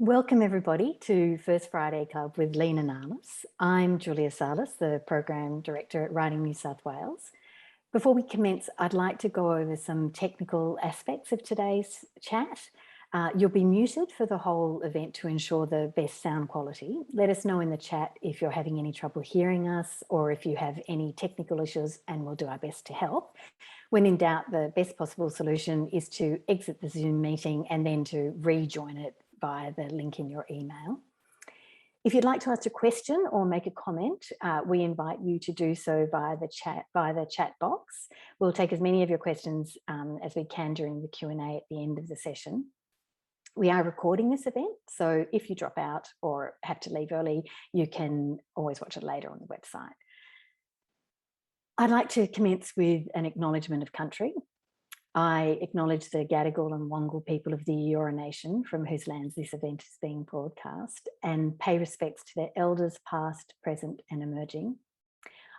Welcome everybody to First Friday Club with Lena Nahlous. I'm Julia Salas, the Program Director at Writing New South Wales. Before we commence, I'd like to go over some technical aspects of today's chat. You'll be muted for the whole event to ensure the best sound quality. Let us know in the chat if you're having any trouble hearing us or if you have any technical issues, and we'll do our best to help. When in doubt, the best possible solution is to exit the Zoom meeting and then to rejoin it via the link in your email. If you'd like to ask a question or make a comment, we invite you to do so via the chat box. We'll take as many of your questions as we can during the Q&A at the end of the session. We are recording this event, so if you drop out or have to leave early, you can always watch it later on the website. I'd like to commence with an acknowledgement of country. I acknowledge the Gadigal and Wangal people of the Eora Nation, from whose lands this event is being broadcast, and pay respects to their elders past, present and emerging.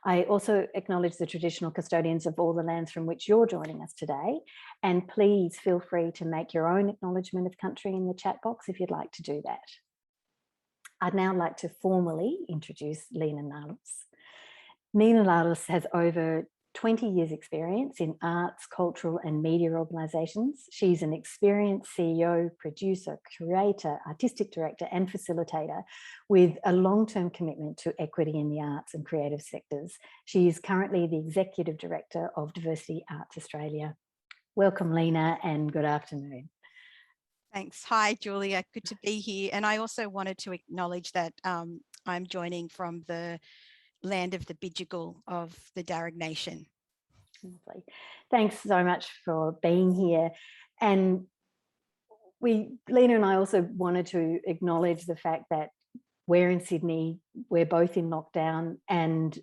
I also acknowledge the traditional custodians of all the lands from which you're joining us today, and please feel free to make your own acknowledgement of country in the chat box if you'd like to do that. I'd now like to formally introduce Lena Nahlous. Lena Nahlous has over 20 years experience in arts, cultural and media organisations. She's an experienced CEO, producer, curator, artistic director and facilitator with a long-term commitment to equity in the arts and creative sectors. She is currently the Executive Director of Diversity Arts Australia. Welcome, Lena, and good afternoon. Thanks. Hi, Julia. Good to be here. And I also wanted to acknowledge that I'm joining from the land of the Bidjigal of the Darug Nation. Lovely. Thanks so much for being here. And Lena and I also wanted to acknowledge the fact that we're in Sydney, we're both in lockdown, and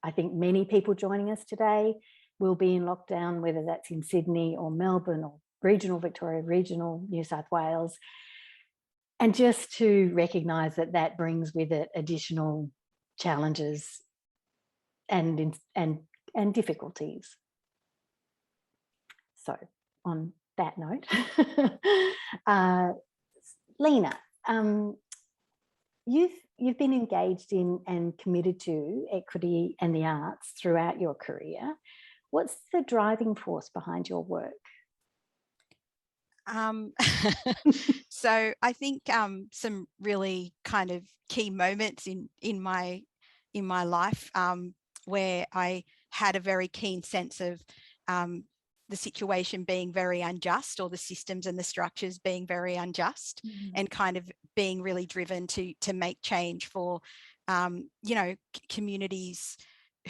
I think many people joining us today will be in lockdown, whether that's in Sydney or Melbourne or regional Victoria, regional New South Wales. And just to recognise that that brings with it additional challenges and difficulties. So on that note, Lena, you've been engaged in and committed to equity and the arts throughout your career. What's the driving force behind your work? So I think some really kind of key moments in my life where I had a very keen sense of the situation being very unjust, or the systems and the structures being very unjust, and kind of being really driven to make change for communities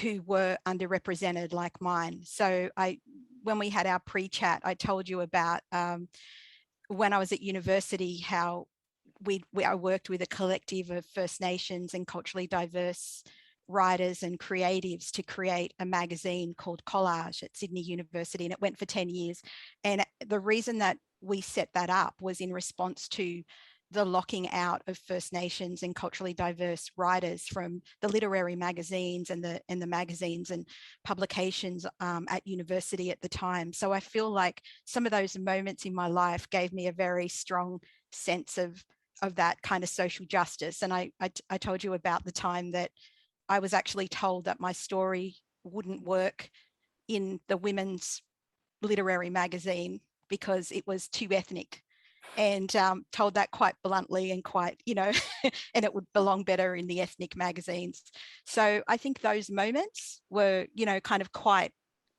who were underrepresented like mine. So when we had our pre-chat, I told you about when I was at university, how I worked with a collective of First Nations and culturally diverse writers and creatives to create a magazine called Collage at Sydney University, and it went for 10 years. And the reason that we set that up was in response to the locking out of First Nations and culturally diverse writers from the literary magazines and the magazines and publications at university at the time. So I feel like some of those moments in my life gave me a very strong sense of that kind of social justice. And I told you about the time that I was actually told that my story wouldn't work in the women's literary magazine because it was too ethnic, and told that quite bluntly and quite, and it would belong better in the ethnic magazines. So I think those moments were, kind of quite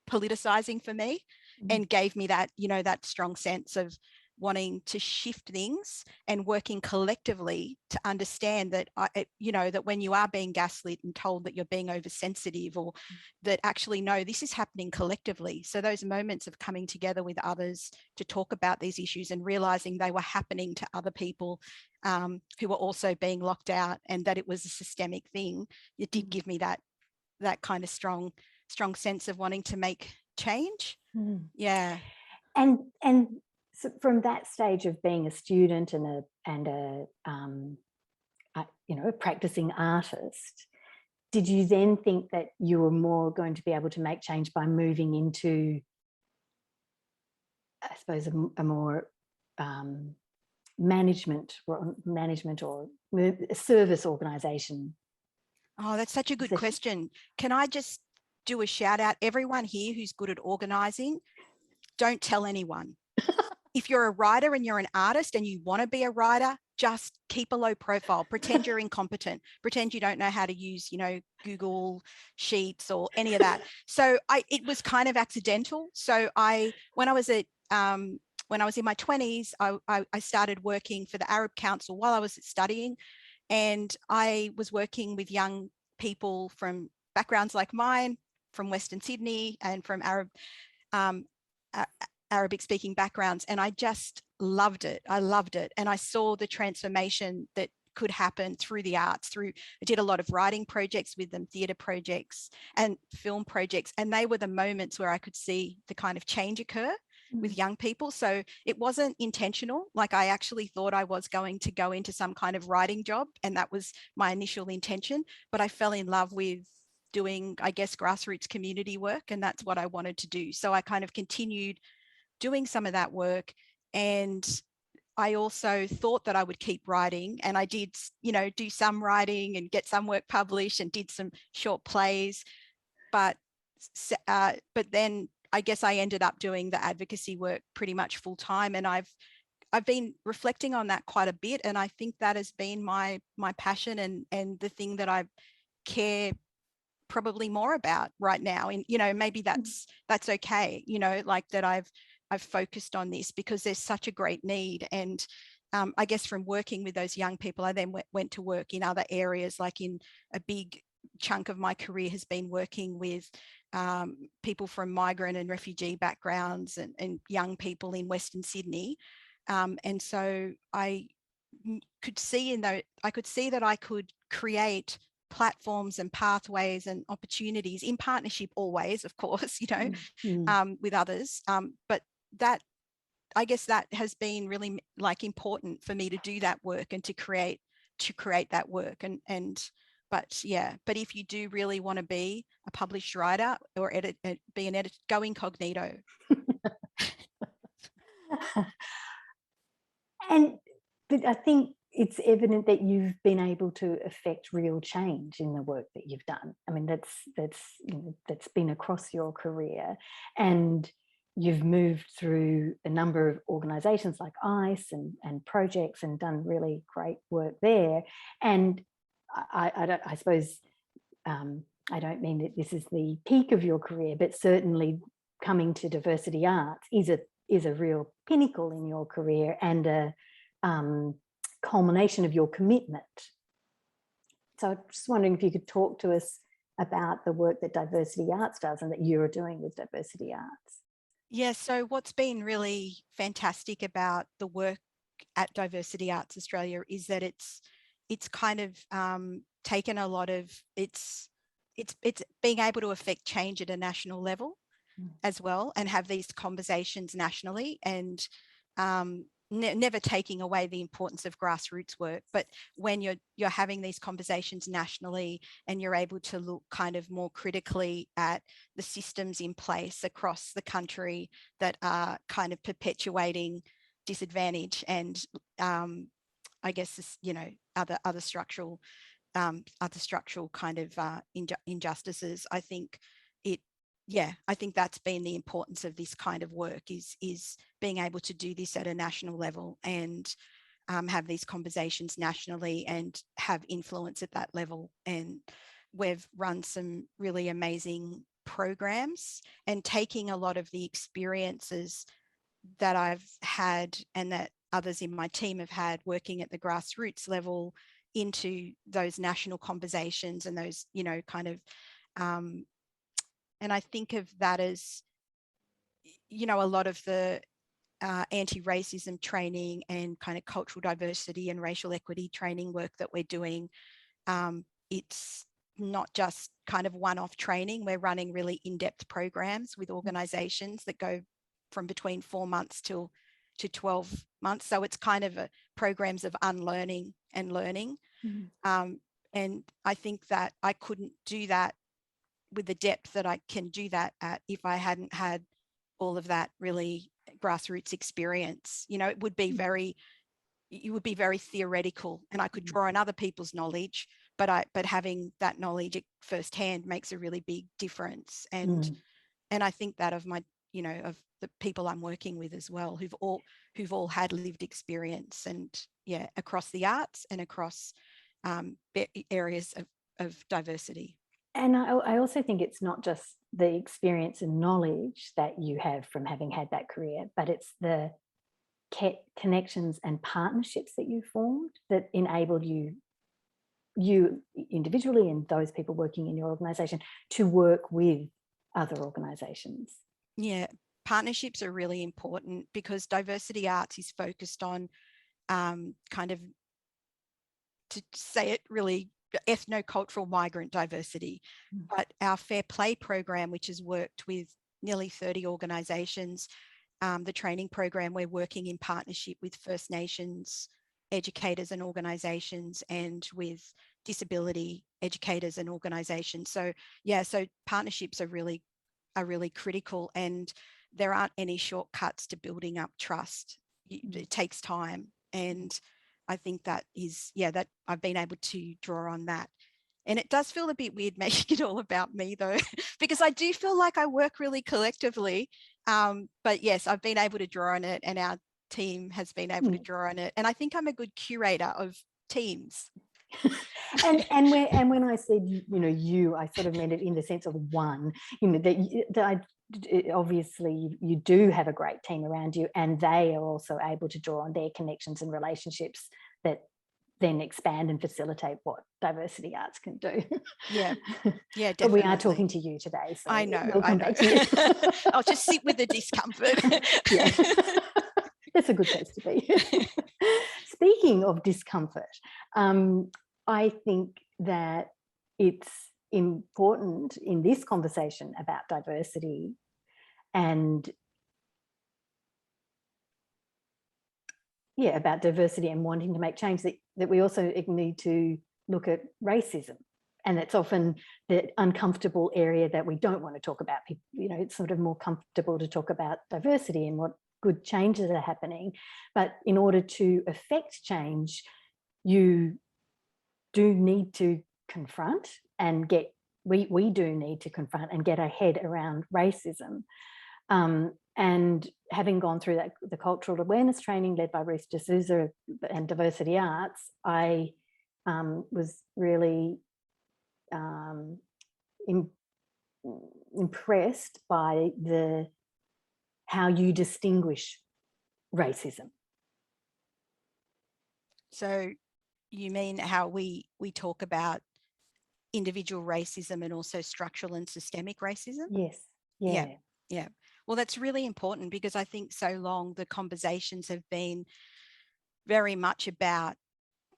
politicizing for me, and gave me that, that strong sense of wanting to shift things and working collectively to understand that, that when you are being gaslit and told that you're being oversensitive, or that actually, no, this is happening collectively. So those moments of coming together with others to talk about these issues and realizing they were happening to other people who were also being locked out, and that it was a systemic thing, it did give me that kind of strong sense of wanting to make change. Yeah. And so from that stage of being a student and a practicing artist, did you then think that you were more going to be able to make change by moving into, I suppose, a more management or service organisation? Oh, that's such a good question. Can I just do a shout out? Everyone here who's good at organising, don't tell anyone. If you're a writer and you're an artist and you want to be a writer, just keep a low profile, pretend you're incompetent, pretend you don't know how to use, Google Sheets or any of that. So it was kind of accidental. So when I was in my 20s, I started working for the Arab Council while I was studying, and I was working with young people from backgrounds like mine, from Western Sydney and from Arabic speaking backgrounds. And I just loved it. I loved it. And I saw the transformation that could happen through the arts. I did a lot of writing projects with them, theatre projects and film projects. And they were the moments where I could see the kind of change occur with young people. So it wasn't intentional. Like, I actually thought I was going to go into some kind of writing job, and that was my initial intention. But I fell in love with doing, I guess, grassroots community work, and that's what I wanted to do. So I kind of continued doing some of that work, and I also thought that I would keep writing, and I did, do some writing and get some work published and did some short plays, but then I guess I ended up doing the advocacy work pretty much full time, and I've been reflecting on that quite a bit, and I think that has been my passion and the thing that I care probably more about right now. And maybe that's okay, like that I've focused on this because there's such a great need. And I guess from working with those young people, I then went to work in other areas. Like, in a big chunk of my career has been working with people from migrant and refugee backgrounds and young people in Western Sydney. And so I could see that I could create platforms and pathways and opportunities in partnership, always, of course, with others. But that, I guess, that has been really important for me to do that work and to create that work. But if you do really want to be a published writer or be an editor, go incognito. But I think it's evident that you've been able to affect real change in the work that you've done. I mean, that's been across your career, and you've moved through a number of organisations like ICE and projects, and done really great work there. And I suppose I don't mean that this is the peak of your career, but certainly coming to Diversity Arts is a real pinnacle in your career, and a culmination of your commitment. So I'm just wondering if you could talk to us about the work that Diversity Arts does and that you're doing with Diversity Arts. Yeah, so what's been really fantastic about the work at Diversity Arts Australia is that it's kind of taken a lot of it's being able to affect change at a national level as well, and have these conversations nationally, and never taking away the importance of grassroots work. But when you're having these conversations nationally, and you're able to look kind of more critically at the systems in place across the country that are kind of perpetuating disadvantage and I guess other structural kind of injustices, I think I think that's been the importance of this kind of work, is being able to do this at a national level and have these conversations nationally and have influence at that level. And we've run some really amazing programs, and taking a lot of the experiences that I've had and that others in my team have had working at the grassroots level into those national conversations and those, kind of and I think of that as, a lot of the anti-racism training and kind of cultural diversity and racial equity training work that we're doing. It's not just kind of one-off training. We're running really in-depth programs with organizations that go from between 4 months to 12 months. So it's kind of programs of unlearning and learning. And I think that I couldn't do that with the depth that I can do that at if I hadn't had all of that really grassroots experience. It would be very you would be very theoretical, and I could draw on other people's knowledge, but having that knowledge firsthand makes a really big difference. And I think that of my, you know, of the people I'm working with as well, who've all had lived experience, and yeah, across the arts and across areas of diversity. And I also think it's not just the experience and knowledge that you have from having had that career, but it's the connections and partnerships that you formed that enabled you individually and those people working in your organisation to work with other organisations. Yeah, partnerships are really important, because diversity arts is focused on kind of, to say it really, ethno-cultural migrant diversity. But our Fair Play program, which has worked with nearly 30 organisations, the training program, we're working in partnership with First Nations educators and organisations, and with disability educators and organisations. So yeah, so partnerships are really critical, and there aren't any shortcuts to building up trust. It takes time, and I think that is, yeah, that I've been able to draw on that. And it does feel a bit weird making it all about me though, because I do feel like I work really collectively. But yes, I've been able to draw on it, and our team has been able to draw on it. And I think I'm a good curator of teams. and when I said, you know, I sort of meant it in the sense of one, you know, that obviously you do have a great team around you, and they are also able to draw on their connections and relationships that then expand and facilitate what diversity arts can do. Yeah, yeah, definitely. But we are talking to you today, so I know. we'll come back to you. I'll just sit with the discomfort. Yeah, that's a good place to be. Speaking of discomfort, I think that it's important in this conversation about diversity and wanting to make change, that we also need to look at racism. And it's often the uncomfortable area that we don't want to talk about. You know, it's sort of more comfortable to talk about diversity and what good changes are happening. But in order to affect change, you do need to confront and we do need to confront and get our head around racism. And having gone through the cultural awareness training led by Ruth D'Souza and Diversity Arts, I was really impressed by how you distinguish racism. So you mean how we talk about individual racism and also structural and systemic racism? Yes. Yeah. Well, that's really important, because I think so long the conversations have been very much about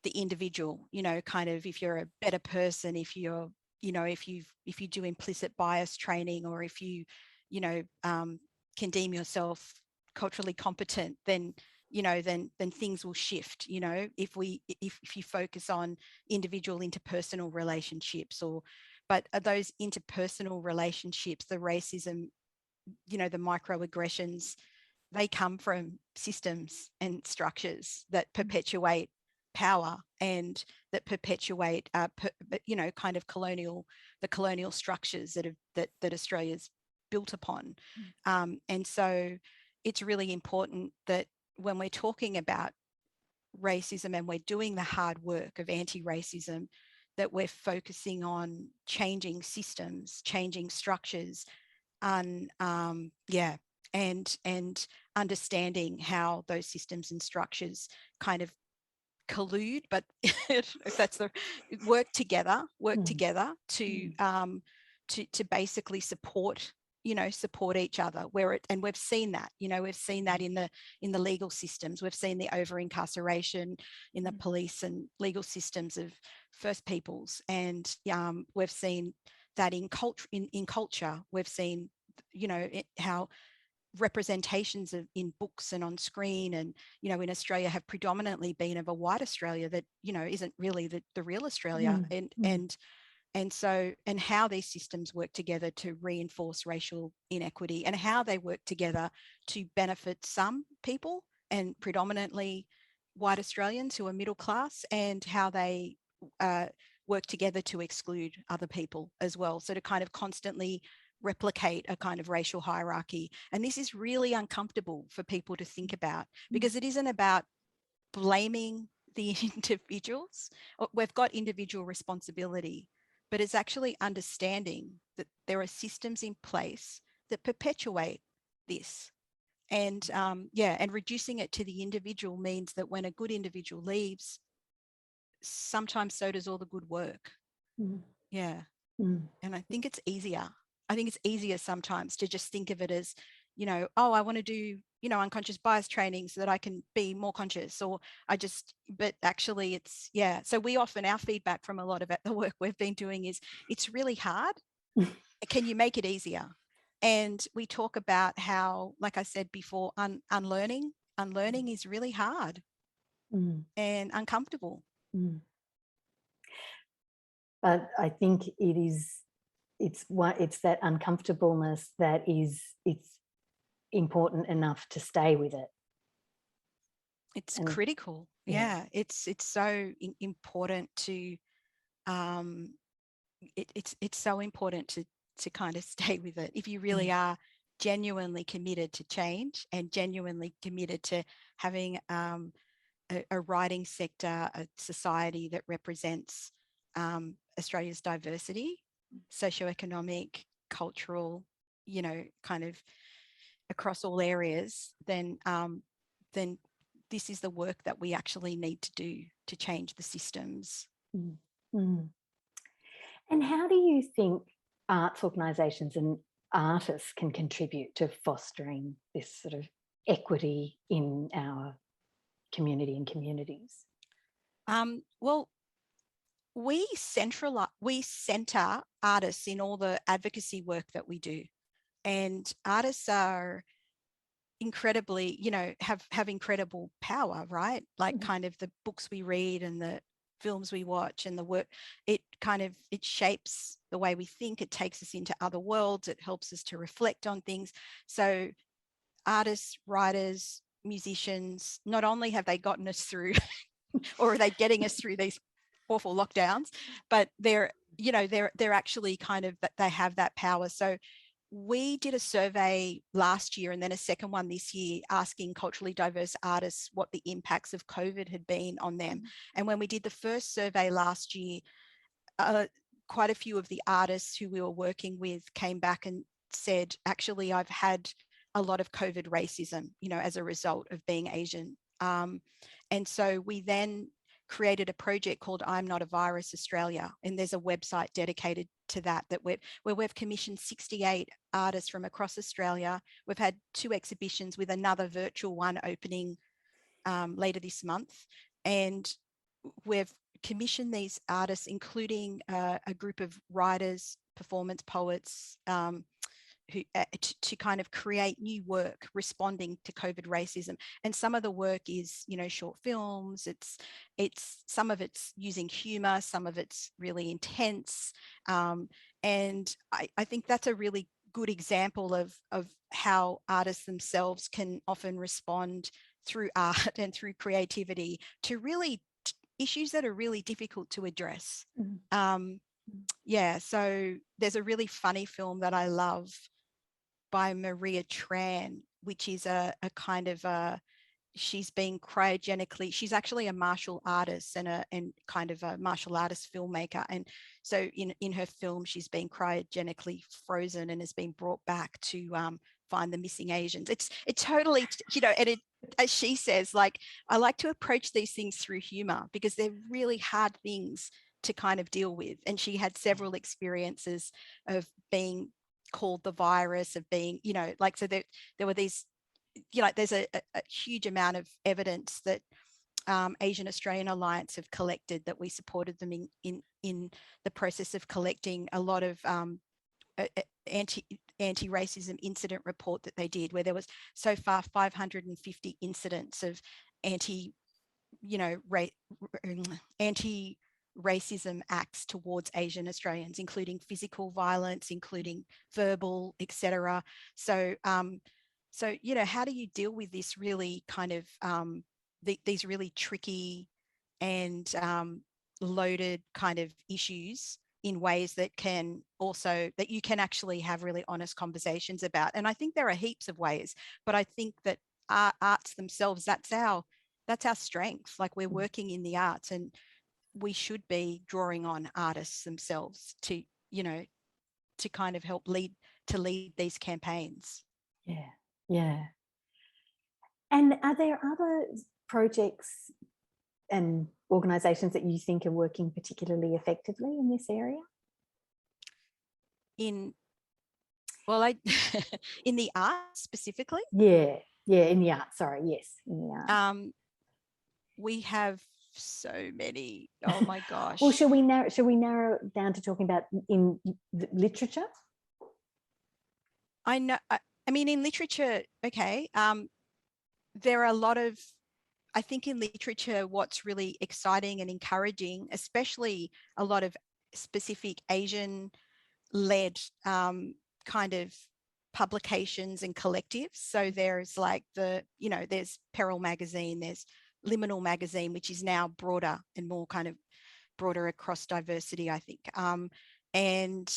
the individual, you know, kind of, if you're a better person, if you're, you know, if you do implicit bias training, or if you know, can deem yourself culturally competent, then, you know, then things will shift. You know, if you focus on individual interpersonal relationships, but those interpersonal relationships, the racism, you know, the microaggressions, they come from systems and structures that perpetuate power, and that perpetuate, you know, kind of the colonial structures that Australia's built upon. And so it's really important that when we're talking about racism and we're doing the hard work of anti-racism, that we're focusing on changing systems, changing structures, and understanding how those systems and structures kind of collude, but if that's the work together to basically support each other, and we've seen that, you know, we've seen that in the legal systems. We've seen the over incarceration in the police and legal systems of First Peoples, and we've seen that in culture. We've seen, you know, how representations in books and on screen, and, you know, in Australia have predominantly been of a white Australia that, you know, isn't really the real Australia. And so, and how these systems work together to reinforce racial inequity, and how they work together to benefit some people, and predominantly white Australians who are middle class, and how they work together to exclude other people as well. So to kind of constantly replicate a kind of racial hierarchy. And this is really uncomfortable for people to think about, because it isn't about blaming the individuals. We've got individual responsibility, but it's actually understanding that there are systems in place that perpetuate this. And and reducing it to the individual means that when a good individual leaves, sometimes so does all the good work. Yeah. And I think it's easier. I think it's easier sometimes to just think of it as, oh, I want to do, unconscious bias training so that I can be more conscious, but actually it's, So we often, our feedback from a lot of the work we've been doing is, it's really hard. Can you make it easier? And we talk about how, like I said before, unlearning is really hard and uncomfortable. But I think it's that uncomfortableness that it's important enough to stay with it. It's critical. Yeah. It's so important to, it's so important to kind of stay with it. If you really are genuinely committed to change and genuinely committed to having a writing sector, a society that represents Australia's diversity, socioeconomic, cultural, kind of across all areas, then this is the work that we actually need to do to change the systems. And how do you think arts organisations and artists can contribute to fostering this sort of equity in our community and communities? Well, we center artists in all the advocacy work that we do, and artists are incredibly, have incredible power, right? Like kind of the books we read and the films we watch and the work, it shapes the way we think. It takes us into other worlds. It helps us to reflect on things. So artists, writers, musicians, not only have they gotten us through or are they getting us through these awful lockdowns, but they're actually kind of, that they have that power. So we did a survey last year and then a second one this year, asking culturally diverse artists what the impacts of COVID had been on them. And when we did the first survey last year, quite a few of the artists who we were working with came back and said, actually, I've had a lot of COVID racism, as a result of being Asian. And so we then created a project called I'm Not a Virus Australia, and there's a website dedicated to that, where we've commissioned 68 artists from across Australia. We've had 2 exhibitions with another virtual one opening later this month, and we've commissioned these artists, including a group of writers, performance poets, who to kind of create new work responding to COVID racism. And some of the work is, short films. It's some of it's using humor, some of it's really intense. And I think that's a really good example of how artists themselves can often respond through art and through creativity to really issues that are really difficult to address. So there's a really funny film that I love by Maria Tran, which is a kind of she's being cryogenically, she's actually a martial artist and kind of a martial artist filmmaker. And so in her film, she's been cryogenically frozen and has been brought back to find the missing Asians. It's totally, and it, as she says, like, I like to approach these things through humor because they're really hard things to kind of deal with. And she had several experiences of being called the virus, of being, so there were these, there's a huge amount of evidence that Asian Australian Alliance have collected, that we supported them in the process of collecting a lot of anti-racism incident report that they did, where there was so far 550 incidents of anti-racism acts towards Asian Australians, including physical violence, including verbal, etc. So how do you deal with this really kind of these really tricky and loaded kind of issues in ways that you can actually have really honest conversations about. And I think there are heaps of ways, but I think that arts themselves, that's our strength. Like, we're working in the arts, and we should be drawing on artists themselves to, to kind of help lead these campaigns. Yeah, yeah. And are there other projects and organisations that you think are working particularly effectively in this area? In the arts specifically? Yeah, in the arts. Sorry, yes, in the arts. We have so many. Oh my gosh. Well, should we narrow it down to talking about in literature? I know. I mean, in literature, okay. There are a lot of, I think in literature, what's really exciting and encouraging, especially a lot of specific Asian-led kind of publications and collectives. So there's like there's Peril magazine, there's Liminal magazine, which is now broader and more kind of broader across diversity, I think. And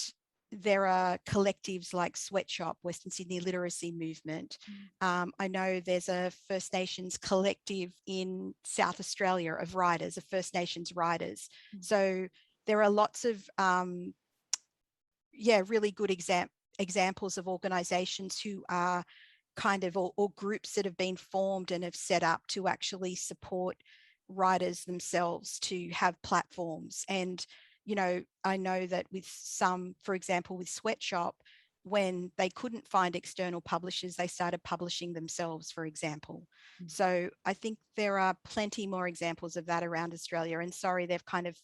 there are collectives like Sweatshop, Western Sydney Literacy Movement. I know there's a First Nations collective in South Australia of writers, of First Nations writers. So there are lots of, really good examples of organisations who are kind of, or groups that have been formed and have set up to actually support writers themselves to have platforms. And I know that with some, for example, with Sweatshop, when they couldn't find external publishers, they started publishing themselves, for example. So I think there are plenty more examples of that around Australia. And sorry, they've kind of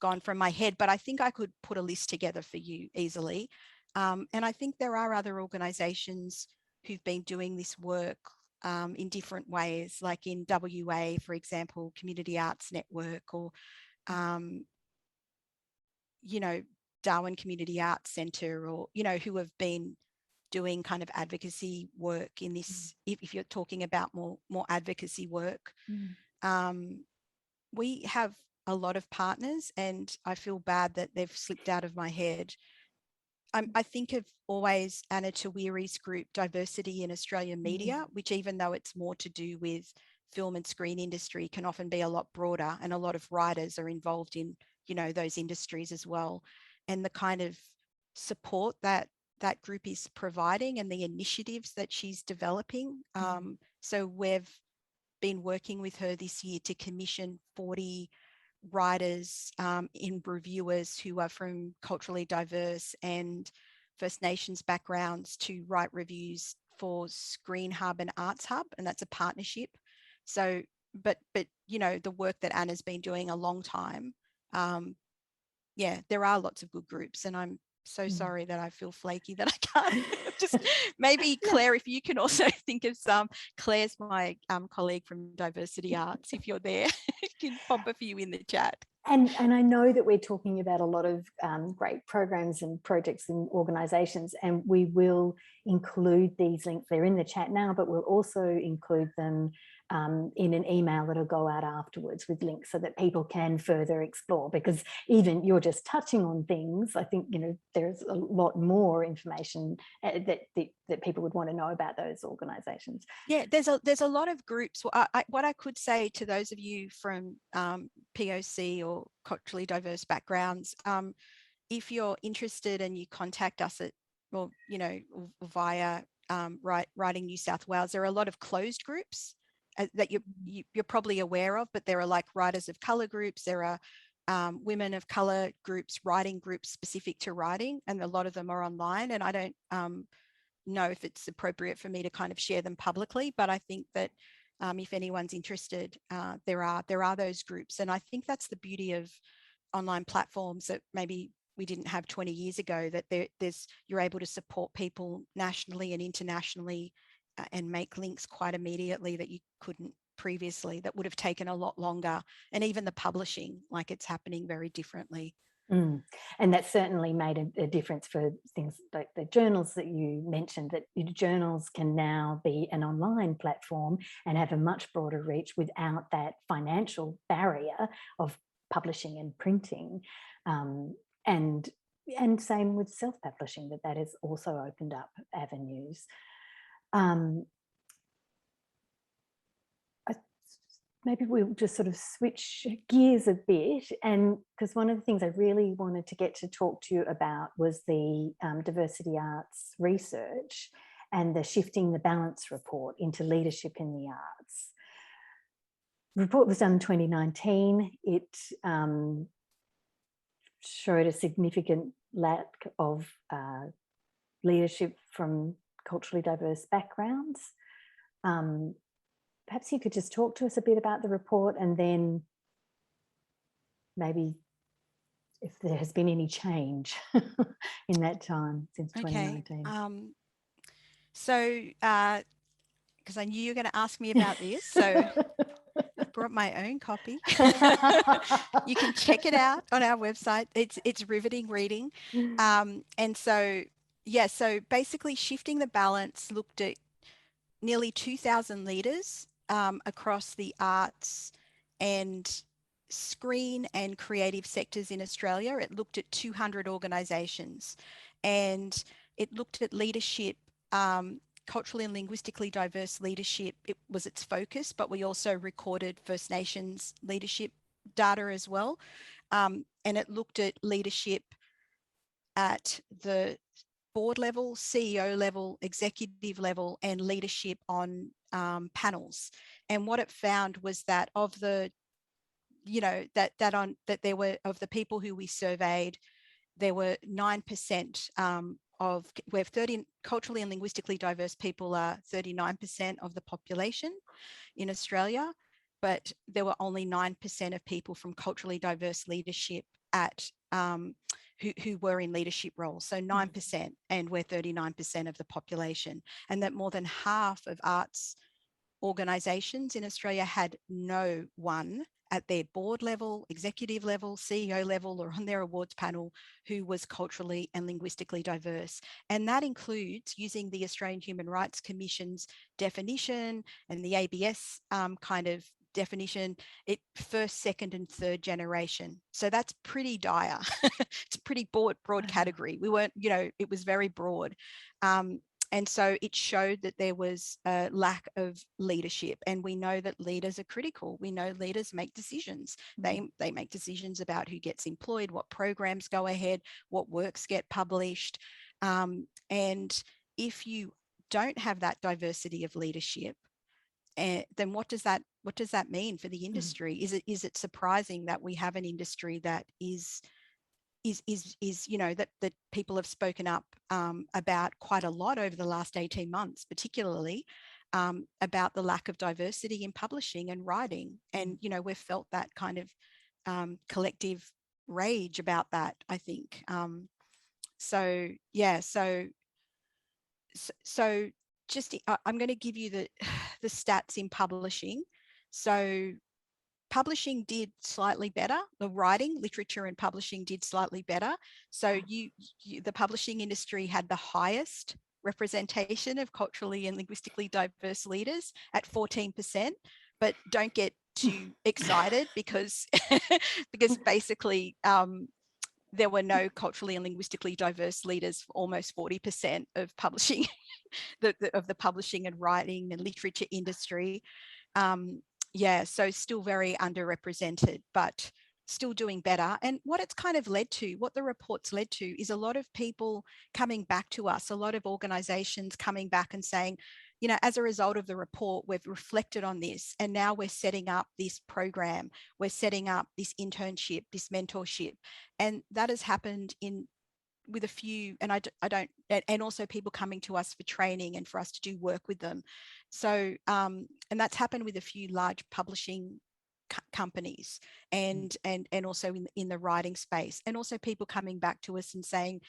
gone from my head, but I think I could put a list together for you easily. And I think there are other organisations who've been doing this work in different ways, like in WA, for example, Community Arts Network, or Darwin Community Arts Centre, or who have been doing kind of advocacy work in this. If you're talking about more advocacy work, we have a lot of partners, and I feel bad that they've slipped out of my head. I think of always Anna Tawiri's group, Diversity in Australian Media, which, even though it's more to do with film and screen industry, can often be a lot broader, and a lot of writers are involved in those industries as well. And the kind of support that group is providing, and the initiatives that she's developing. So we've been working with her this year to commission 40 writers in reviewers who are from culturally diverse and First Nations backgrounds to write reviews for Screen Hub and Arts Hub, and that's a partnership. So, but the work that Anna's been doing a long time, there are lots of good groups, and I'm so sorry that I feel flaky that I can't. Just maybe Claire, if you can also think of some. Claire's my colleague from Diversity Arts. If you're there, you can pop a few in the chat. And I know that we're talking about a lot of great programs and projects and organisations, and we will include these links. They're in the chat now, but we'll also include them in an email that'll go out afterwards with links so that people can further explore, because even you're just touching on things. I think there's a lot more information that people would want to know about those organisations. Yeah, there's a lot of groups. What I could say to those of you from POC or culturally diverse backgrounds, if you're interested and you contact us via Writing New South Wales, there are a lot of closed groups that you're probably aware of, but there are like Writers of Colour groups, there are women of colour groups, writing groups specific to writing, and a lot of them are online. And I don't know if it's appropriate for me to kind of share them publicly, but I think that if anyone's interested, there are those groups. And I think that's the beauty of online platforms that maybe we didn't have 20 years ago, that you're able to support people nationally and internationally and make links quite immediately that you couldn't previously, that would have taken a lot longer. And even the publishing, like, it's happening very differently. Mm. And that certainly made a difference for things like the journals that you mentioned, that journals can now be an online platform and have a much broader reach without that financial barrier of publishing and printing. And same with self-publishing, that has also opened up avenues. Maybe we'll just sort of switch gears a bit, and because one of the things I really wanted to get to talk to you about was the diversity arts research and the Shifting the Balance report into leadership in the arts. The report was done in 2019. It showed a significant lack of leadership from culturally diverse backgrounds. Perhaps you could just talk to us a bit about the report, and then maybe if there has been any change in that time since 2019. Okay. So, because I knew you were going to ask me about this, so I brought my own copy. You can check it out on our website. It's riveting reading. And so, yeah, so basically Shifting the Balance looked at nearly 2,000 leaders across the arts and screen and creative sectors in Australia. It looked at 200 organisations, and it looked at leadership, culturally and linguistically diverse leadership. It was its focus, but we also recorded First Nations leadership data as well. And it looked at leadership at the board level, CEO level, executive level, and leadership on panels. And what it found was that of the, that there were, of the people who we surveyed, there were 9% of, where 30 culturally and linguistically diverse people are 39% of the population in Australia, but there were only 9% of people from culturally diverse leadership at who were in leadership roles. So 9%, and we're 39% of the population. And that more than half of arts organisations in Australia had no one at their board level, executive level, CEO level, or on their awards panel who was culturally and linguistically diverse. And that includes using the Australian Human Rights Commission's definition and the ABS kind of definition, it first, second, and third generation. So that's pretty dire. It's a pretty broad category. We weren't, it was very broad. And so it showed that there was a lack of leadership, and we know that leaders are critical. We know leaders make decisions. They make decisions about who gets employed, what programs go ahead, what works get published. And if you don't have that diversity of leadership, then what does that mean for the industry? Is it surprising that we have an industry that is that people have spoken up about quite a lot over the last 18 months, particularly about the lack of diversity in publishing and writing. And, we've felt that kind of collective rage about that, I think. So just, I'm going to give you the stats in publishing. So publishing did slightly better. The writing, literature, and publishing did slightly better. So the publishing industry had the highest representation of culturally and linguistically diverse leaders at 14%. But don't get too excited because basically there were no culturally and linguistically diverse leaders for almost 40% of publishing, of the publishing and writing and literature industry. So still very underrepresented, but still doing better. And what it's kind of led to, what the report's led to, is a lot of people coming back to us, a lot of organizations coming back and saying, as a result of the report, we've reflected on this, and now we're setting up this program, we're setting up this internship, this mentorship. And that has happened with a few, and and also people coming to us for training and for us to do work with them. So, and that's happened with a few large publishing companies, and also in the writing space, and also people coming back to us and saying,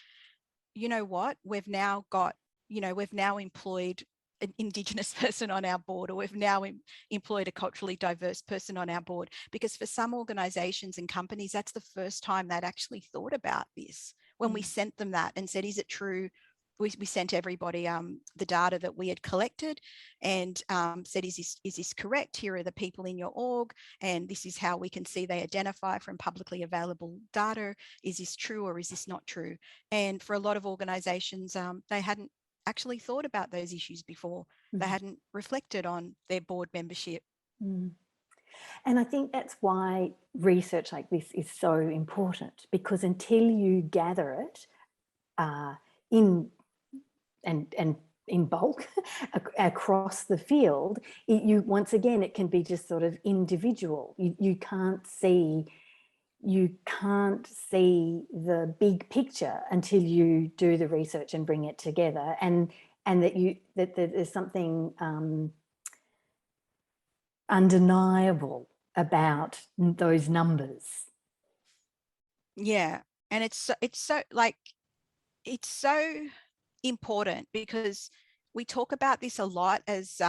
you know what, we've now got, we've now employed an Indigenous person on our board, or we've now employed a culturally diverse person on our board, because for some organizations and companies, that's the first time they'd actually thought about this. When we sent them that and said, is it true? We sent everybody the data that we had collected and said, is this correct? Here are the people in your org, and this is how we can see they identify from publicly available data. Is this true or is this not true? And for a lot of organizations, they hadn't actually thought about those issues before. They hadn't reflected on their board membership. And I think that's why research like this is so important, because until you gather it in bulk across the field, once again, it can be just sort of individual. You can't see the big picture until you do the research and bring it together, and that there's something undeniable about those numbers. Yeah, and it's so important, because we talk about this a lot as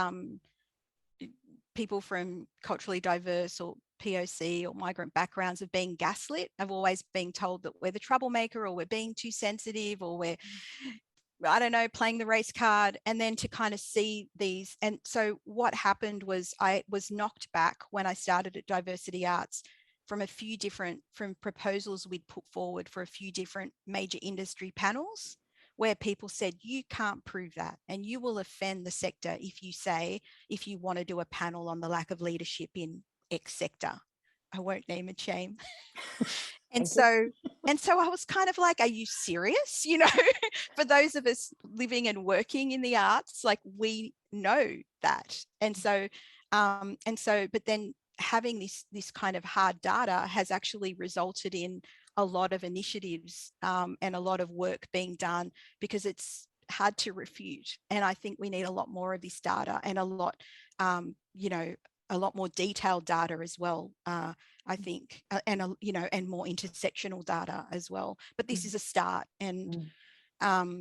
people from culturally diverse or POC or migrant backgrounds of being gaslit, of always being told that we're the troublemaker, or we're being too sensitive, or we're, I don't know, playing the race card, and then to kind of see these. And so what happened was I was knocked back when I started at Diversity Arts from proposals we'd put forward for a few different major industry panels, where people said, you can't prove that, and you will offend the sector if you want to do a panel on the lack of leadership in X sector. I won't name and shame. And so I was kind of like, are you serious? You know, for those of us living and working in the arts, like, we know that. And so, but then having this kind of hard data has actually resulted in a lot of initiatives and a lot of work being done, because it's hard to refute. And I think we need a lot more of this data, and a lot, a lot more detailed data as well. I think, and more intersectional data as well. But this is a start, and I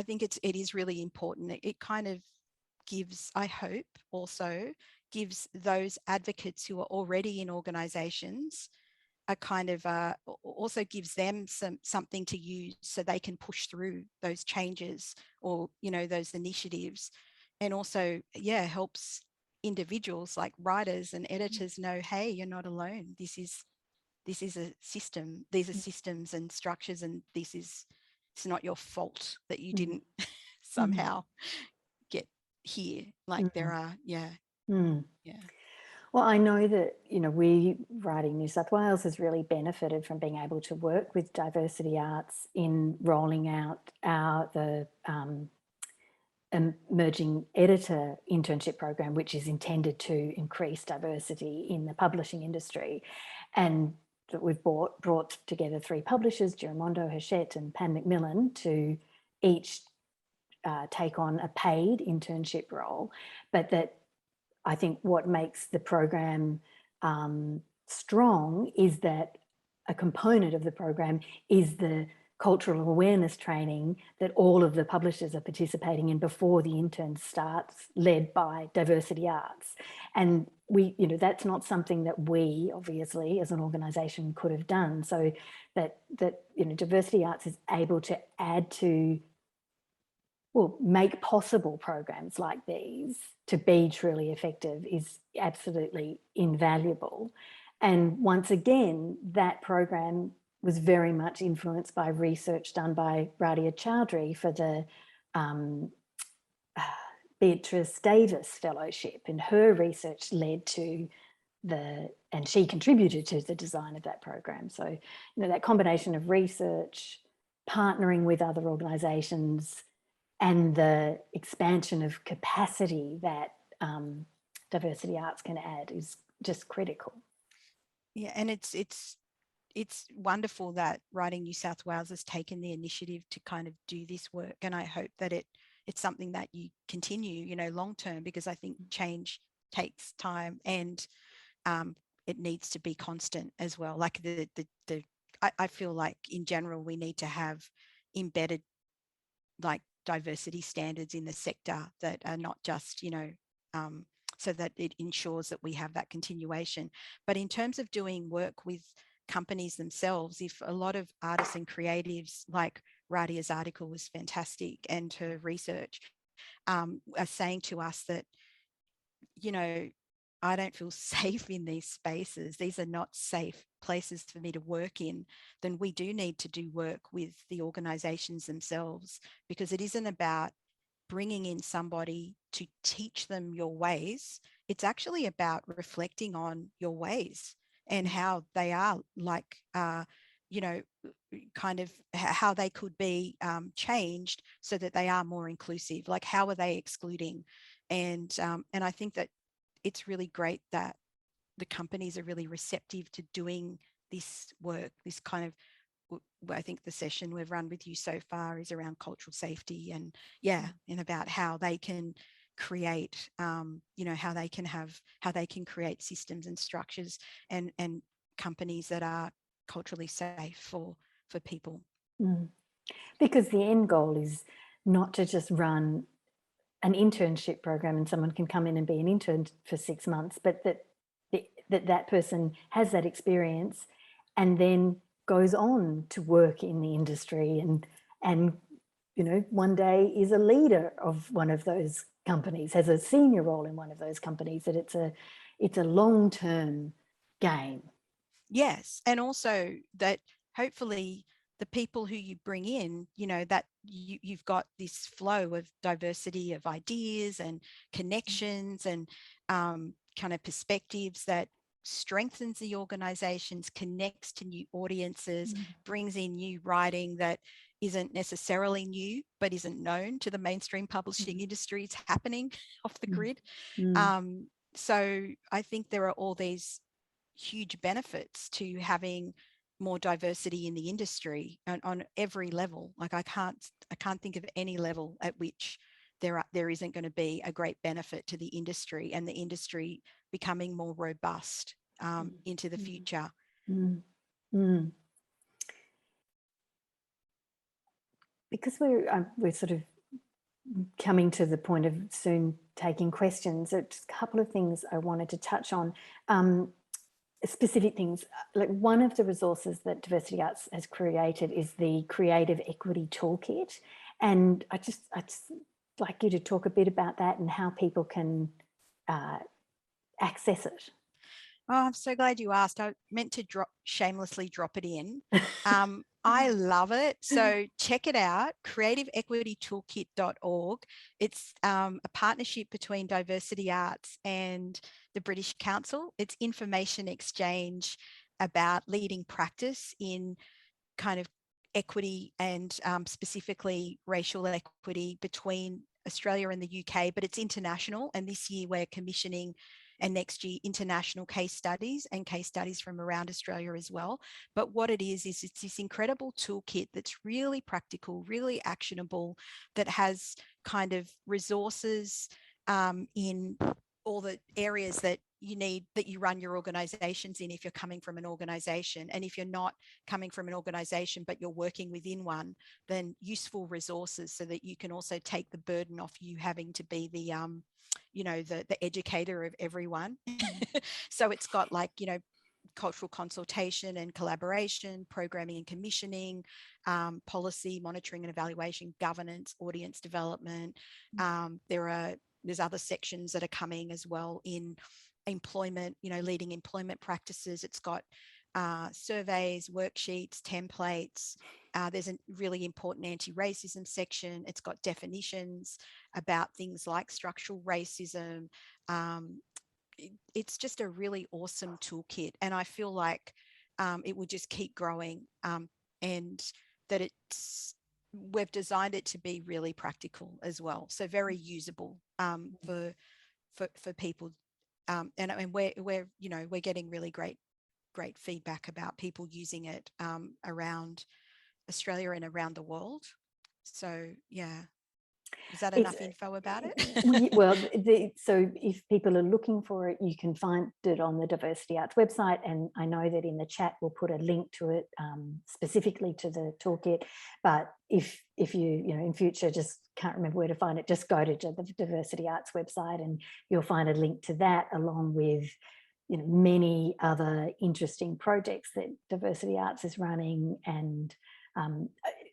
think it is really important. It kind of gives, I hope, also gives those advocates who are already in organisations a kind of also gives them something to use, so they can push through those changes, or those initiatives, and also helps individuals like writers and editors know, hey, you're not alone. This is a system. These are systems and structures, and it's not your fault that you didn't somehow get here. Like there are, Well, I know that, we, Writing New South Wales, has really benefited from being able to work with Diversity Arts in rolling out the emerging editor internship program, which is intended to increase diversity in the publishing industry. And that we've brought together 3 publishers, Giramondo, Hachette and Pan Macmillan, to each take on a paid internship role. But that I think what makes the program strong is that a component of the program is the cultural awareness training that all of the publishers are participating in before the intern starts, led by Diversity Arts. And that's not something that we, obviously, as an organisation could have done. So that Diversity Arts is able to add to, make possible programs like these to be truly effective is absolutely invaluable. And once again, that program was very much influenced by research done by Radia Chowdhury for the Beatrice Davis Fellowship, and her research led to and she contributed to the design of that program. So, that combination of research, partnering with other organisations, and the expansion of capacity that Diversity Arts can add is just critical. Yeah, and it's wonderful that Writing New South Wales has taken the initiative to kind of do this work, and I hope that it's something that you continue, long term, because I think change takes time, and it needs to be constant as well. Like I feel like in general we need to have embedded like diversity standards in the sector that are not just, so that it ensures that we have that continuation. But in terms of doing work with companies themselves, if a lot of artists and creatives, like Radia's article was fantastic, and her research, are saying to us that, I don't feel safe in these spaces, these are not safe places for me to work in, then we do need to do work with the organizations themselves, because it isn't about bringing in somebody to teach them your ways. It's actually about reflecting on your ways and how they are, like, kind of how they could be changed so that they are more inclusive. Like, how are they excluding? And I think that it's really great that the companies are really receptive to doing this work, this kind of, I think the session we've run with you so far is around cultural safety, and and about how they can create, how they can create systems and structures and companies that are culturally safe for people. Because the end goal is not to just run an internship program and someone can come in and be an intern for 6 months, but that person has that experience and then goes on to work in the industry and one day is a leader of one of those companies, has a senior role in one of those companies, that it's a long-term game. Yes, and also that hopefully the people who you bring in, that you've got this flow of diversity of ideas and connections and kind of perspectives that strengthens the organizations, connects to new audiences, brings in new writing that isn't necessarily new, but isn't known to the mainstream publishing industry. It's happening off the grid. So I think there are all these huge benefits to having more diversity in the industry on every level. Like, I can't think of any level at which there isn't going to be a great benefit to the industry, and the industry becoming more robust into the future. Because we're sort of coming to the point of soon taking questions, just a couple of things I wanted to touch on. Specific things, like one of the resources that Diversity Arts has created is the Creative Equity Toolkit, and I just like you to talk a bit about that and how people can access it. Oh, I'm so glad you asked. I meant to shamelessly drop it in. I love it. So check it out, creativeequitytoolkit.org. It's a partnership between Diversity Arts and the British Council. It's information exchange about leading practice in kind of equity and specifically racial equity between Australia and the UK, but it's international. And this year we're commissioning, and next year, international case studies and case studies from around Australia as well. But what it is it's this incredible toolkit that's really practical, really actionable, that has kind of resources in all the areas that you need, that you run your organizations in if you're coming from an organization. And if you're not coming from an organization but you're working within one, then useful resources so that you can also take the burden off you having to be the the educator of everyone. So it's got, like, cultural consultation and collaboration, programming and commissioning, policy, monitoring and evaluation, governance, audience development. There's other sections that are coming as well in employment, leading employment practices. It's got surveys, worksheets, templates. There's a really important anti-racism section. It's got definitions about things like structural racism. It's just a really awesome toolkit, and I feel like it will just keep growing, and that we've designed it to be really practical as well, so very usable for people, and we're getting really great feedback about people using it around Australia and around the world. So yeah. Is that enough info about it? Well, so if people are looking for it, you can find it on the Diversity Arts website, and I know that in the chat we'll put a link to it specifically to the toolkit. But if you in future just can't remember where to find it, just go to the Diversity Arts website and you'll find a link to that, along with many other interesting projects that Diversity Arts is running, and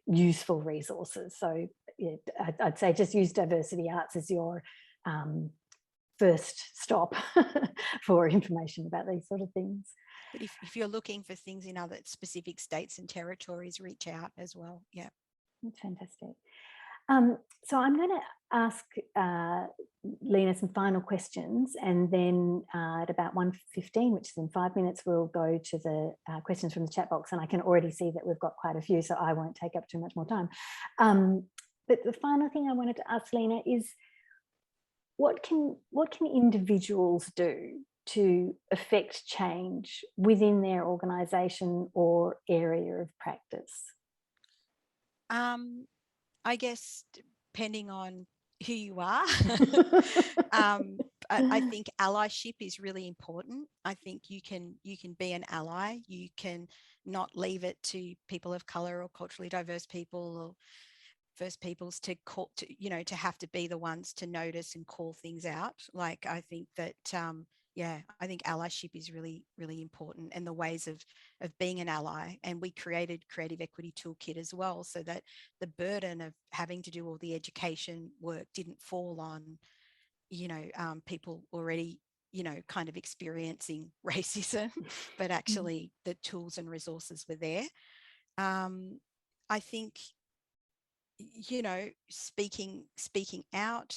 useful resources. So yeah, I'd say just use Diversity Arts as your first stop for information about these sort of things. But if you're looking for things in other specific states and territories, reach out as well. Yeah. That's fantastic. So I'm going to ask Lena some final questions, and then at about 1:15, which is in 5 minutes, we'll go to the questions from the chat box, and I can already see that we've got quite a few, so I won't take up too much more time. But the final thing I wanted to ask Lena is, what can individuals do to affect change within their organisation or area of practice? I guess depending on who you are, I think allyship is really important. I think you can be an ally. You can not leave it to people of colour or culturally diverse people or First Peoples to call to have to be the ones to notice and call things out. Like, I think that I think allyship is really, really important, and the ways of being an ally. And we created Creative Equity Toolkit as well, so that the burden of having to do all the education work didn't fall on people already kind of experiencing racism, but actually the tools and resources were there. I think speaking out,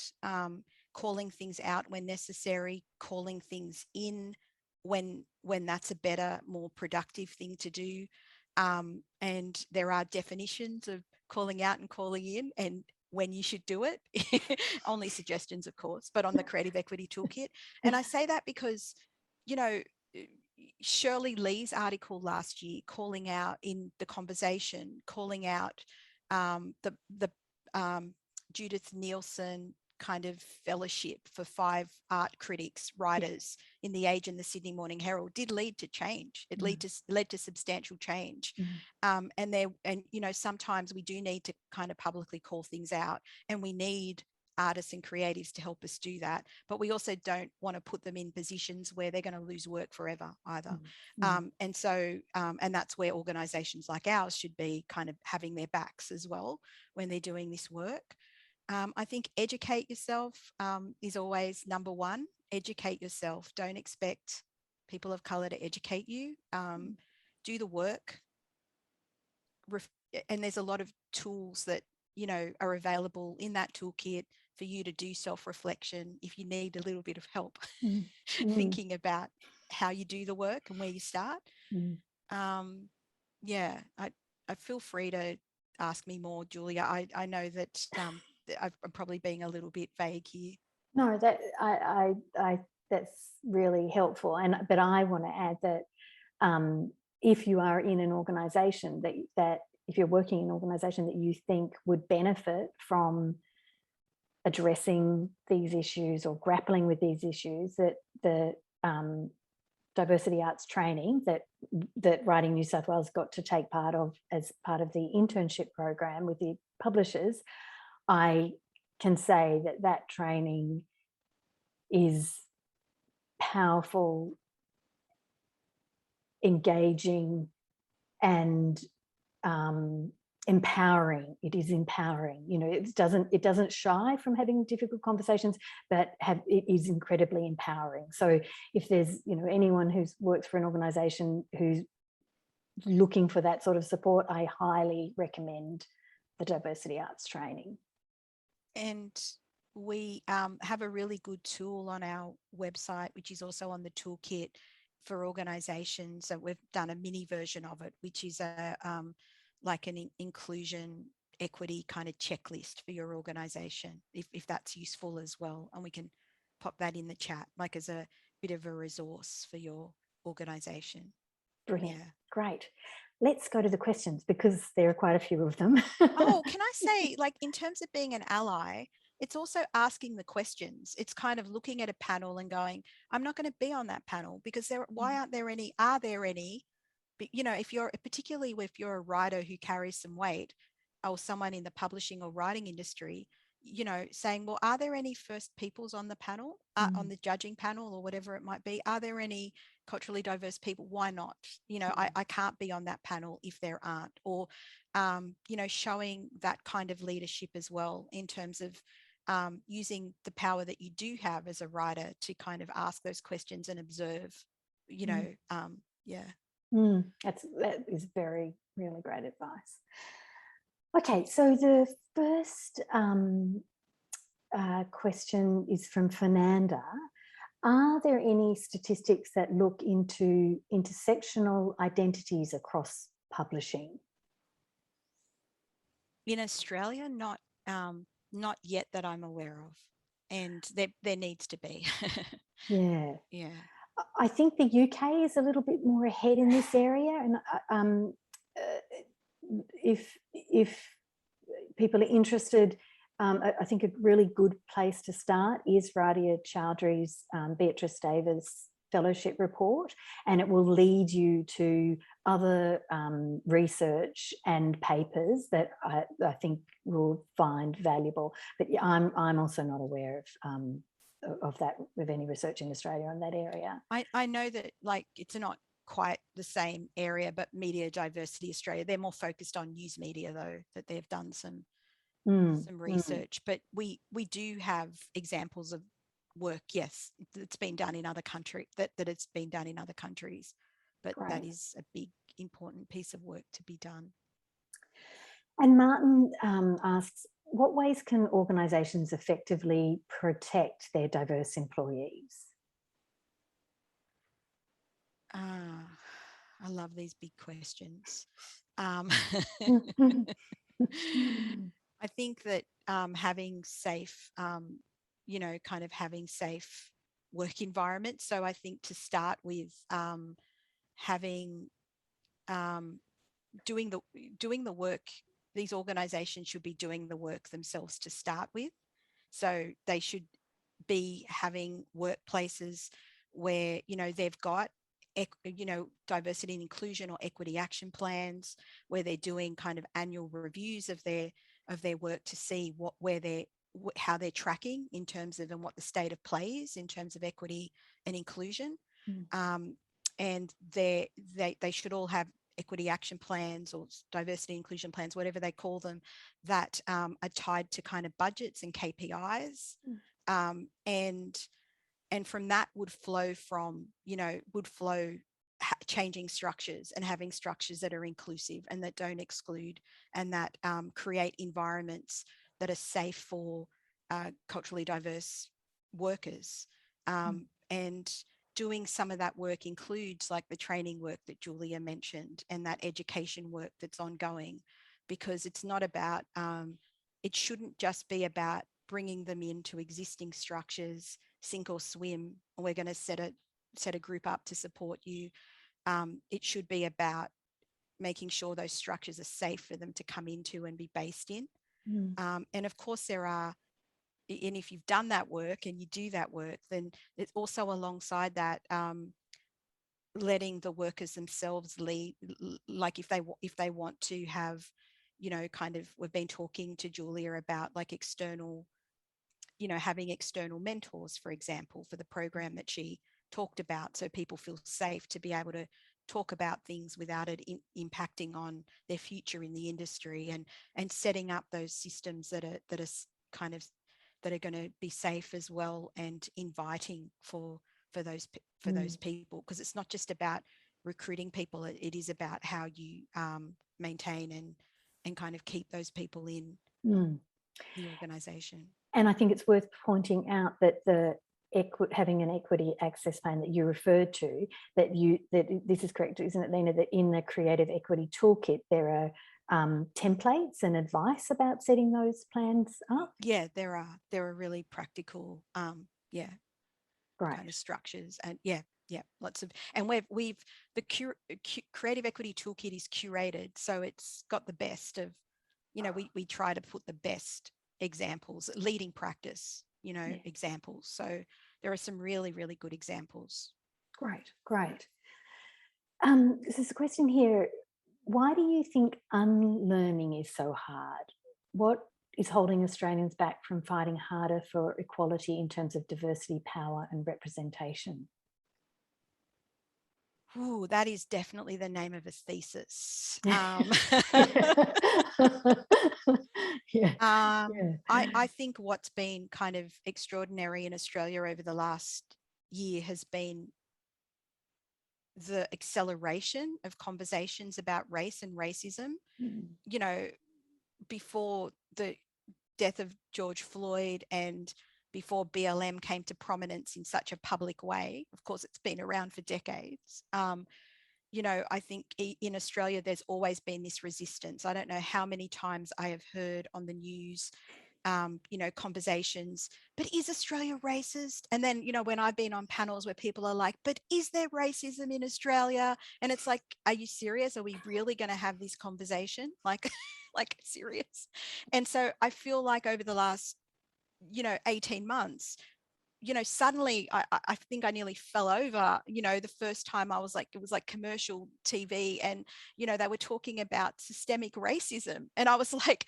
calling things out when necessary, calling things in when that's a better, more productive thing to do. And there are definitions of calling out and calling in, and when you should do it. Only suggestions, of course, but on the Creative Equity Toolkit. And I say that because, Shirley Lee's article last year, calling out in the conversation, calling out the Judith Nielsen kind of fellowship for 5 art critics, writers in The Age and the Sydney Morning Herald did lead to change. It led to substantial change. And sometimes we do need to kind of publicly call things out, and we need artists and creatives to help us do that. But we also don't want to put them in positions where they're going to lose work forever either. And that's where organizations like ours should be kind of having their backs as well when they're doing this work. I think educate yourself is always number one. Educate yourself. Don't expect people of color to educate you. Do the work. And there's a lot of tools that are available in that toolkit for you to do self-reflection if you need a little bit of help thinking about how you do the work and where you start. I feel free to ask me more, Julia. I know that I'm probably being a little bit vague here. No, that I that's really helpful. But I want to add that if you are in an organisation that if you're working in an organisation that you think would benefit from addressing these issues or grappling with these issues, that the diversity arts training that Writing New South Wales got to take part of as part of the internship program with the publishers, I can say that training is powerful, engaging, and empowering. It is empowering. It doesn't shy from having difficult conversations, but it is incredibly empowering. So if there's anyone who's works for an organisation who's looking for that sort of support, I highly recommend the diversity arts training. And we have a really good tool on our website, which is also on the toolkit for organisations. So we've done a mini version of it, which is like an inclusion equity kind of checklist for your organisation, if that's useful as well. And we can pop that in the chat, like as a bit of a resource for your organisation. Brilliant. Yeah. Great. let's go to the questions because there are quite a few of them. Oh, can I say, like, in terms of being an ally, it's also asking the questions. It's kind of looking at a panel and going, I'm not going to be on that panel because why aren't there any? Are there any? You know, if you're particularly if you're a writer who carries some weight, or someone in the publishing or writing industry, you know, saying, well, are there any First Peoples on the panel, on the judging panel, or whatever it might be? Are there any culturally diverse people? Why not? You know, I can't be on that panel if there aren't. Or you know, showing that kind of leadership as well, in terms of using the power that you do have as a writer to kind of ask those questions and observe, you know, yeah. That is really great advice. Okay, so the first question is from Fernanda. Are there any statistics that look into intersectional identities across publishing? In Australia, not yet that I'm aware of, and there needs to be. Yeah. Yeah. I think the UK is a little bit more ahead in this area, and if people are interested, I think a really good place to start is Radia Chowdhury's Beatrice Davis Fellowship Report, and it will lead you to other research and papers that I think will find valuable. But I'm also not aware of that, with any research in Australia in that area. I know that, like, it's not quite the same area, but Media Diversity Australia, they're more focused on news media, though, that they've done some research. But we do have examples of work, yes, that's been done in other countries, that it's been done in other countries, but Great. that is a big important piece of work to be done. And Martin asks, what ways can organisations effectively protect their diverse employees? I love these big questions. I think that having safe, you know, kind of having safe work environments. So I think to start with, having doing the work. These organizations should be doing the work themselves to start with. So they should be having workplaces where, you know, they've got, you know, diversity and inclusion or equity action plans, where they're doing kind of annual reviews of their work to see how they're tracking in terms of, and what the state of play is in terms of equity and inclusion. And they should all have equity action plans or diversity inclusion plans, whatever they call them, that are tied to kind of budgets and KPIs. And from that would flow changing structures and having structures that are inclusive and that don't exclude, and that create environments that are safe for culturally diverse workers. And doing some of that work includes, like, the training work that Julia mentioned, and that education work that's ongoing, because it's not about, it shouldn't just be about bringing them into existing structures, sink or swim, and we're going to set a group up to support you. It should be about making sure those structures are safe for them to come into and be based in. And of course there are, and if you've done that work and you do that work, then it's also alongside that, letting the workers themselves lead, like if they want to have, you know, kind of, we've been talking to Julia about, like, external, you know, having external mentors, for example, for the program that she talked about, so people feel safe to be able to talk about things without it impacting on their future in the industry, and setting up those systems that are kind of, that are going to be safe as well, and inviting for those people, because it's not just about recruiting people, it is about how you maintain and kind of keep those people in the organization. And I think it's worth pointing out that having an equity access plan that you referred to, that this is correct, isn't it, Lena, that in the Creative Equity Toolkit there are templates and advice about setting those plans up? Yeah, there are really practical, Great. kind of structures, and yeah, Yeah, lots of, and we've the creative equity toolkit is curated, so it's got the best of, we try to put the best examples, leading practice, Yeah. examples. So there are some really, really good examples. Great. There's a question here. Why do you think unlearning is so hard? What is holding Australians back from fighting harder for equality in terms of diversity, power, and representation? Ooh, that is definitely the name of a thesis. Yeah. I think what's been kind of extraordinary in Australia over the last year has been the acceleration of conversations about race and racism. Before the death of George Floyd and before BLM came to prominence in such a public way, of course, it's been around for decades. I think in Australia, there's always been this resistance. I don't know how many times I have heard on the news, conversations, but is Australia racist? And then, when I've been on panels where people are like, but is there racism in Australia? And it's like, are you serious? Are we really going to have this conversation? Like, like serious? And so I feel like over the last, 18 months, suddenly I think I nearly fell over, the first time I was like, it was like commercial TV and, they were talking about systemic racism. And I was like,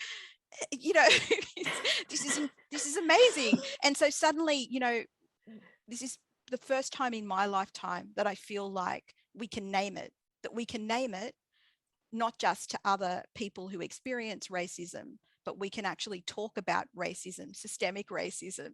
this is amazing. And so suddenly, this is the first time in my lifetime that I feel like we can name it, not just to other people who experience racism, but we can actually talk about racism, systemic racism,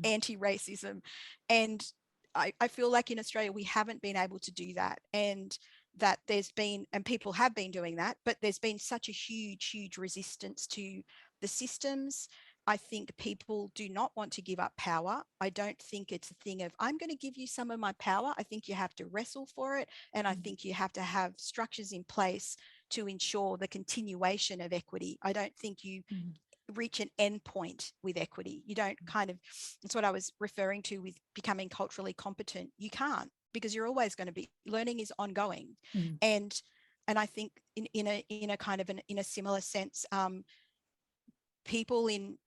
anti-racism. And I feel like in Australia, we haven't been able to do that. And that there's been, and people have been doing that, but there's been such a huge resistance to the systems. I think people do not want to give up power. I don't think it's a thing of, I'm going to give you some of my power. I think you have to wrestle for it. And I think you have to have structures in place to ensure the continuation of equity. I don't think you reach an end point with equity. You don't that's what I was referring to with becoming culturally competent. You can't, because you're always going to be, learning is ongoing. And I think in a kind of in a similar sense, people in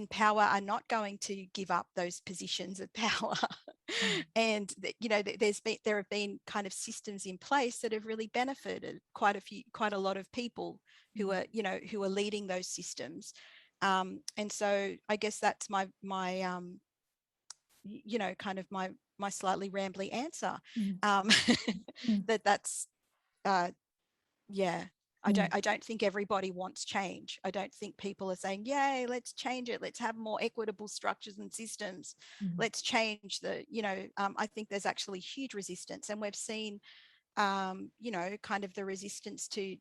power are not going to give up those positions of power. And there have been kind of systems in place that have really benefited quite a lot of people who are leading those systems. And so I guess that's my kind of my slightly rambly answer. That's yeah. I don't think everybody wants change. I don't think people are saying, yay, let's change it. Let's have more equitable structures and systems. Let's change I think there's actually huge resistance. And we've seen, kind of the resistance to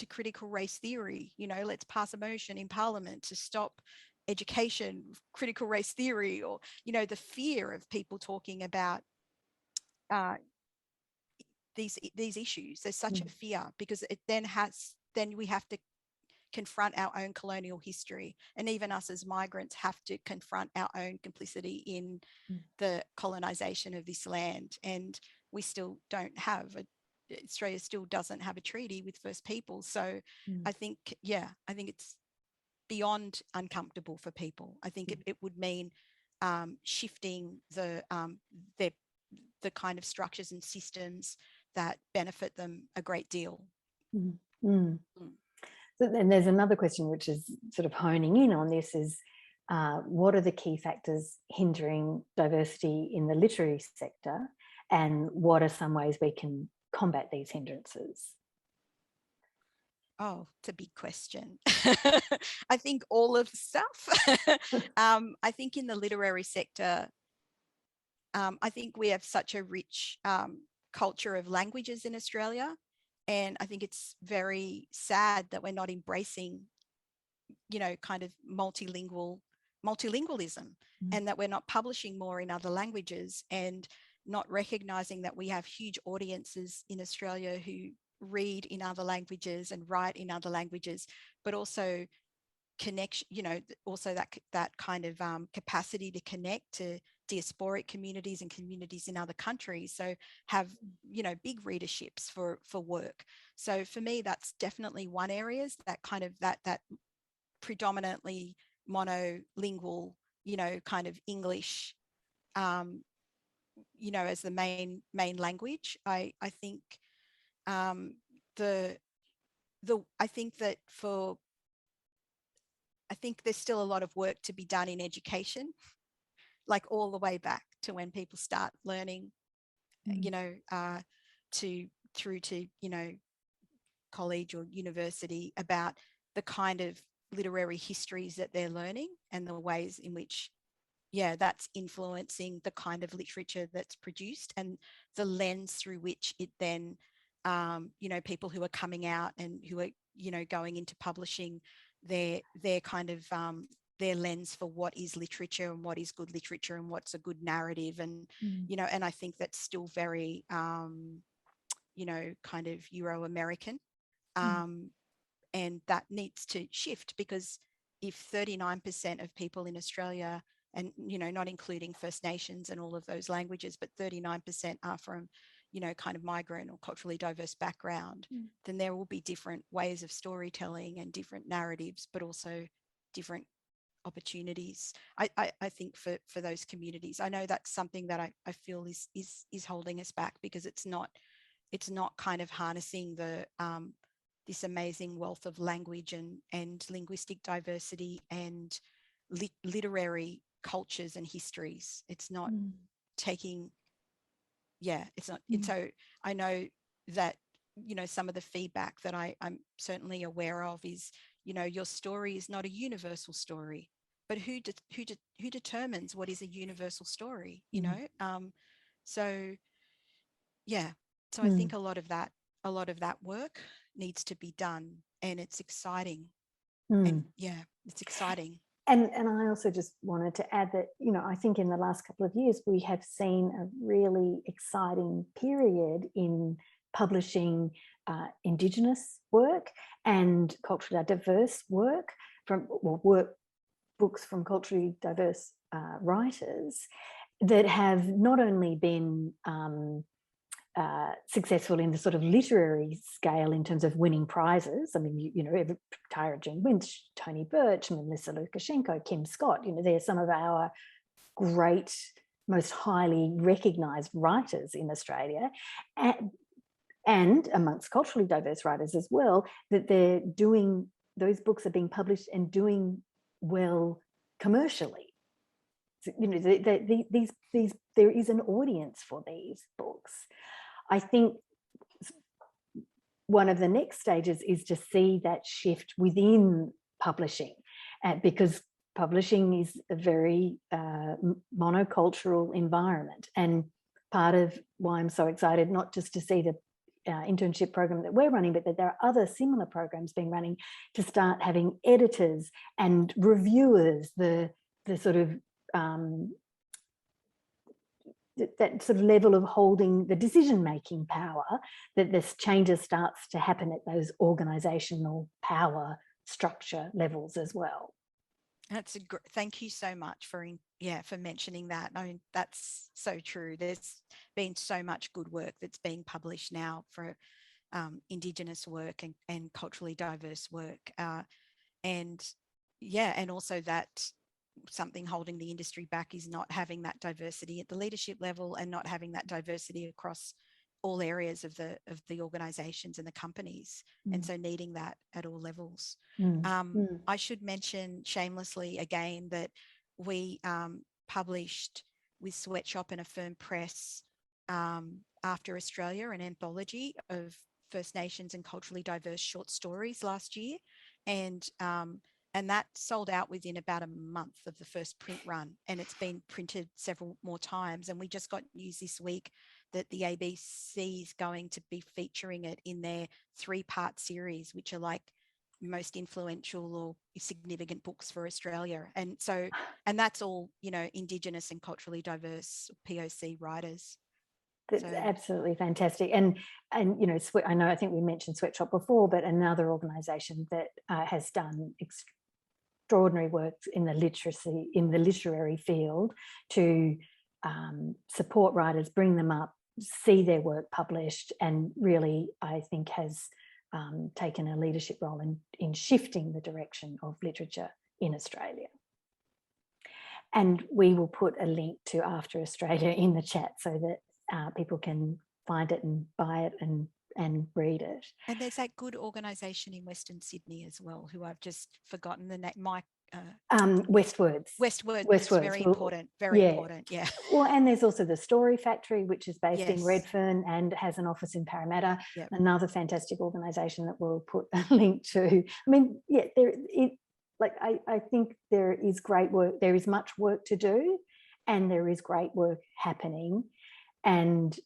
critical race theory. Let's pass a motion in Parliament to stop education, critical race theory, or, the fear of people talking about these issues. There's such a fear, because it then we have to confront our own colonial history, and even us as migrants have to confront our own complicity in the colonization of this land. And we still don't have Australia still doesn't have a treaty with First Peoples. So I think it's beyond uncomfortable for people. I think it would mean shifting the kind of structures and systems that benefit them a great deal. So then there's another question which is sort of honing in on this is, what are the key factors hindering diversity in the literary sector, and what are some ways we can combat these hindrances? Oh, it's a big question. I think all of the stuff. I think in the literary sector, I think we have such a rich culture of languages in Australia. And I think it's very sad that we're not embracing, kind of multilingualism, and that we're not publishing more in other languages, and not recognizing that we have huge audiences in Australia who read in other languages and write in other languages, but also connection, you know, also that kind of capacity to connect to diasporic communities and communities in other countries, so have, you know, big readerships for work. So for me, that's definitely one area, that kind of that predominantly monolingual, you know, kind of English, you know, as the main language. I think I think there's still a lot of work to be done in education, like all the way back to when people start learning, you know, through to, you know, college or university, about the kind of literary histories that they're learning and the ways in which, yeah, that's influencing the kind of literature that's produced and the lens through which it then, you know, people who are coming out and who are, you know, going into publishing, their kind of their lens for what is literature and what is good literature and what's a good narrative. And you know, and I think that's still very you know, kind of Euro-American, and that needs to shift, because if 39% of people in Australia, and, you know, not including First Nations and all of those languages, but 39% are from, you know, kind of migrant or culturally diverse background, then there will be different ways of storytelling and different narratives, but also different opportunities. I think for those communities, I know that's something that I feel is holding us back, because it's not kind of harnessing the this amazing wealth of language and linguistic diversity and literary cultures and histories. It's not taking, it's not. And so I know that, you know, some of the feedback that I'm certainly aware of is, you know, your story is not a universal story, but who determines what is a universal story, you know? So yeah, so I think a lot of that work needs to be done, and it's exciting. And yeah, it's exciting. And I also just wanted to add that, you know, I think in the last couple of years, we have seen a really exciting period in publishing Indigenous work and culturally diverse work from, well, books from culturally diverse writers that have not only been successful in the sort of literary scale in terms of winning prizes. I mean, you know, Tyra Jean Winch, Tony Birch, Melissa Lukashenko, Kim Scott, you know, they're some of our great, most highly recognised writers in Australia, and amongst culturally diverse writers as well, that they're doing, those books are being published and doing well commercially. So, you know, there is an audience for these books. I think one of the next stages is to see that shift within publishing, because publishing is a very monocultural environment. And part of why I'm so excited, not just to see the internship program that we're running, but that there are other similar programs being running to start having editors and reviewers, the sort of that sort of level of holding the decision-making power, that this changes starts to happen at those organisational power structure levels as well. That's thank you so much for mentioning that. I mean, that's so true. There's been so much good work that's being published now for Indigenous work and culturally diverse work, and also that something holding the industry back is not having that diversity at the leadership level and not having that diversity across all areas of the organizations and the companies, and so needing that at all levels. I should mention shamelessly again that we published with Sweatshop and Affirm Press after Australia an anthology of First Nations and culturally diverse short stories last year, and that sold out within about a month of the first print run, and it's been printed several more times. And we just got news this week that the ABC is going to be featuring it in their 3-part series, which are like most influential or significant books for Australia. And so, and that's all, you know, Indigenous and culturally diverse POC writers. That's absolutely fantastic. And you know, I think we mentioned Sweatshop before, but another organisation that has done extraordinary work in the literary field to support writers, bring them up, see their work published, and really, I think, has taken a leadership role in shifting the direction of literature in Australia. And we will put a link to After Australia in the chat so that people can find it and buy it and read it. And there's that good organisation in Western Sydney as well, who I've just forgotten the name. Westwards. Westwards. Very important. Very important. Yeah. Well, and there's also the Story Factory, which is based in Yes. Redfern and has an office in Parramatta. Yep. Another fantastic organisation that we'll put a link to. I mean, yeah, I think there is great work. There is much work to do, and there is great work happening. And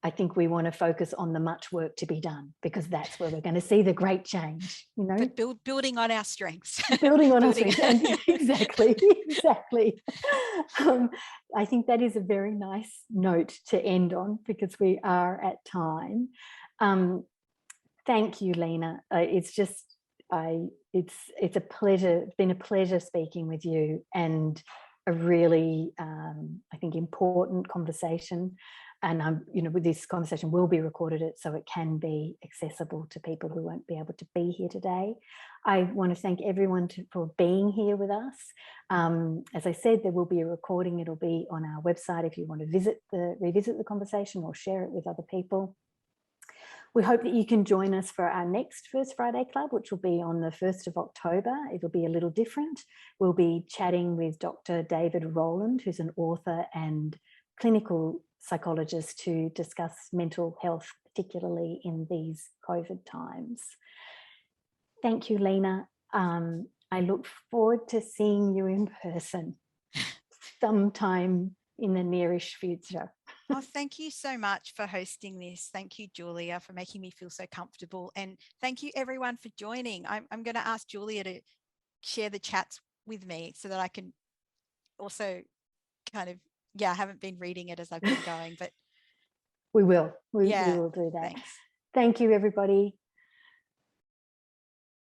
I think we want to focus on the much work to be done, because that's where we're going to see the great change, you know. But building on our strengths. Building on our strengths. Exactly. I think that is a very nice note to end on, because we are at time. Thank you, Lena. It's a pleasure. It's been a pleasure speaking with you, and a really, I think, important conversation. And with this conversation will be recorded, so it can be accessible to people who won't be able to be here today. I want to thank everyone for being here with us. As I said, there will be a recording. It'll be on our website if you want to revisit the conversation or share it with other people. We hope that you can join us for our next First Friday Club, which will be on the 1st of October. It'll be a little different. We'll be chatting with Dr. David Rowland, who's an author and clinical psychologist, to discuss mental health, particularly in these COVID times. Thank you, Lena. I look forward to seeing you in person sometime in the nearish future. Oh, thank you so much for hosting this. Thank you, Julia, for making me feel so comfortable. And thank you, everyone, for joining. I'm going to ask Julia to share the chats with me so that I can also kind of, I haven't been reading it as I've been going, but we will do that. Thanks. Thank you, everybody.